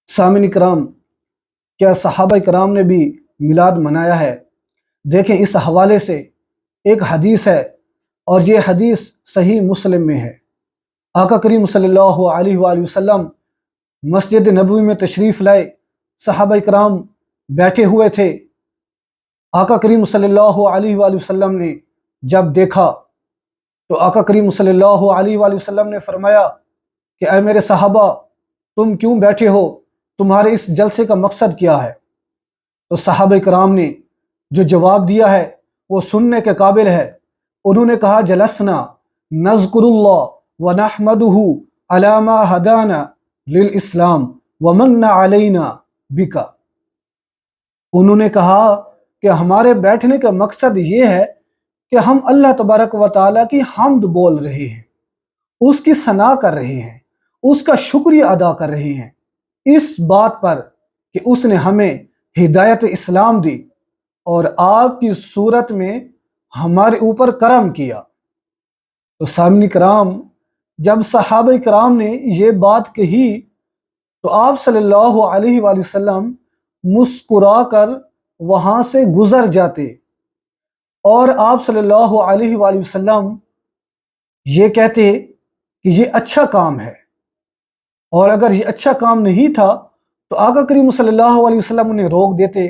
सामिन कराम, क्या सहाबा कराम ने भी मिलाद मनाया है? देखें, इस हवाले से एक हदीस है और ये हदीस सही मुस्लिम में है। आका करीम सल्लल्लाहु अलैहि वसल्लम मस्जिद नबवी में तशरीफ़ लाए, सहाबा कराम बैठे हुए थे। आका करीम सल्लल्लाहु अलैहि वसल्लम ने जब देखा तो आका करीम सल्लल्लाहु अलैहि वसल्लम ने फरमाया कि ऐ मेरे सहाबा, तुम क्यों बैठे हो? तुम्हारे इस जलसे का मकसद क्या है? तो सहाबा कराम ने जो जवाब दिया है वो सुनने के काबिल है। उन्होंने कहा, जलसना नज़कुरुल्लाह व नहमदुहु अला मा हदाना लिल इस्लाम व मन्ना अलैना बिका। उन्होंने कहा कि हमारे बैठने का मकसद ये है कि हम अल्लाह तबारक व तआला की हम्द बोल रहे हैं, उसकी सना कर रहे हैं, उसका शुक्रिया अदा कर रहे हैं इस बात पर कि उसने हमें हिदायत इस्लाम दी और आपकी सूरत में हमारे ऊपर करम किया। तो सामनी कराम, जब सहाबा कराम ने ये बात कही तो आप सल्लल्लाहु अलैहि वसल्लम मुस्कुरा कर वहाँ से गुजर जाते और आप सल्लल्लाहु अलैहि वसल्लम ये कहते कि ये अच्छा काम है, और अगर ये अच्छा काम नहीं था तो आका करीम सल्लल्लाहु अलैहि वसल्लम उन्हें रोक देते।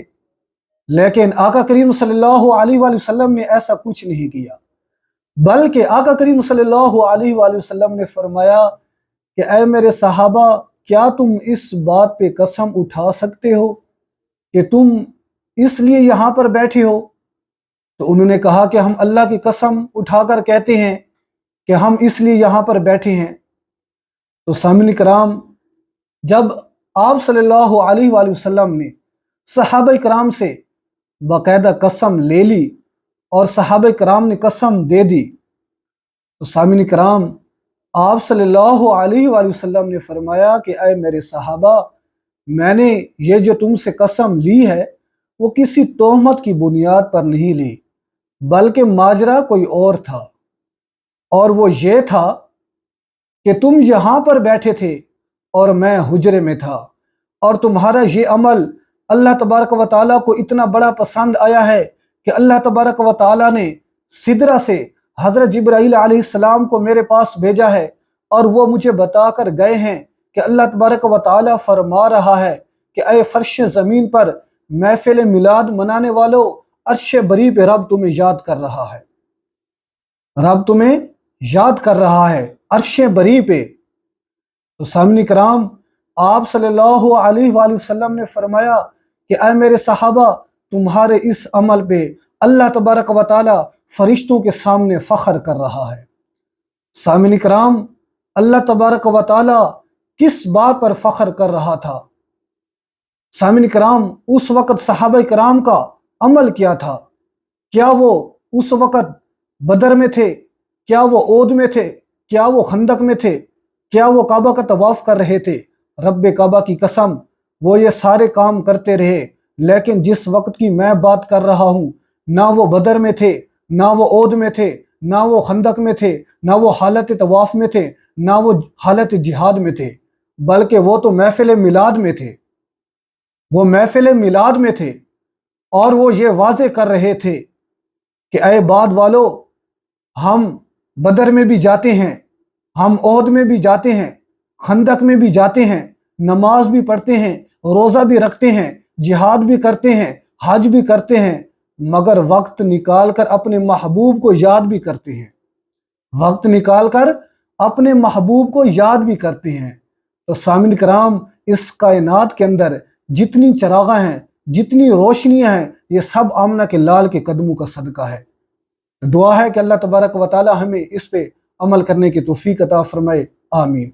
लेकिन आका करीम सल्लल्लाहु अलैहि वसल्लम ने ऐसा कुछ नहीं किया, बल्कि आका करीम सल्लल्लाहु अलैहि वसल्लम ने फरमाया कि ऐ मेरे सहाबा, क्या तुम इस बात पे कसम उठा सकते हो कि तुम इसलिए यहाँ पर बैठे हो? तो उन्होंने कहा कि हम अल्लाह की कसम उठाकर कहते हैं कि हम इसलिए यहाँ पर बैठे हैं। तो सामने कराम, जब आप सल्लल्लाहु अलैहि वसल्लम ने सहाबा कराम से बाकायदा कसम ले ली और सहाबा कराम ने कसम दे दी, तो सामने कराम, आप सल्लल्लाहु अलैहि वसल्लम ने फरमाया कि ऐ मेरे सहाबा, मैंने ये जो तुमसे कसम ली है वो किसी तोहमत की बुनियाद पर नहीं ली, बल्कि माजरा कोई और था, और वो ये था कि तुम यहाँ पर बैठे थे और मैं हुजरे में था, और तुम्हारा ये अमल अल्लाह तबारक व तआला को इतना बड़ा पसंद आया है कि अल्लाह तबारक व तआला ने सिदरा से हज़रत जिब्राईल अलैहिस्सलाम को मेरे पास भेजा है, और वो मुझे बताकर गए हैं कि अल्लाह तबारक व तआला फरमा रहा है कि ऐ फर्श ज़मीन पर महफिल मिलाद मनाने वालों, अर्श बरी पे रब तुम्हें याद कर रहा है, रब तुम्हें याद कर रहा है अर्श बरी पे। तो सामने कराम, आप सल्लल्लाहु अलैहि वसल्लम ने फरमाया कि ऐ मेरे सहाबा, तुम्हारे इस अमल पे अल्लाह तबारक व तआला फरिश्तों के सामने फ़ख्र कर रहा है। सामने कराम, अल्लाह तबारक व तआला किस बात पर फ़ख्र कर रहा था? सामने कराम, उस वक़्त सहाबा कराम का अमल क्या था? क्या वो उस वक़्त बदर में थे? क्या वो ओद में थे? क्या वो खंदक में थे? क्या वो काबा का तवाफ़ कर रहे थे? रब्बे काबा की कसम, वो ये सारे काम करते रहे, लेकिन जिस वक्त की मैं बात कर रहा हूँ, ना वो बदर में थे, ना वो ओद में थे, ना वो खंदक में थे, ना वो हालत तवाफ़ में थे, ना वो हालत जिहाद में थे, बल्कि वो तो महफिल मिलाद में थे। वो महफिल मिलाद में थे और वो ये वाज़े कर रहे थे कि ऐ बाद वालों, हम बदर में भी जाते हैं, हम ओहद में भी जाते हैं, खंदक में भी जाते हैं, नमाज भी पढ़ते हैं, रोज़ा भी रखते हैं, जिहाद भी करते हैं, हज भी करते हैं, मगर वक्त निकाल कर अपने महबूब को याद भी करते हैं, वक्त निकाल कर अपने महबूब को याद भी करते हैं। तो सामिन कराम, इस कायनात के अंदर जितनी चरागां हैं, जितनी रोशनियां हैं, ये सब आमना के लाल के कदमों का सदका है। दुआ है कि अल्लाह तबारक व तआला हमें इस पे अमल करने की तौफीक अता फरमाए। आमीन।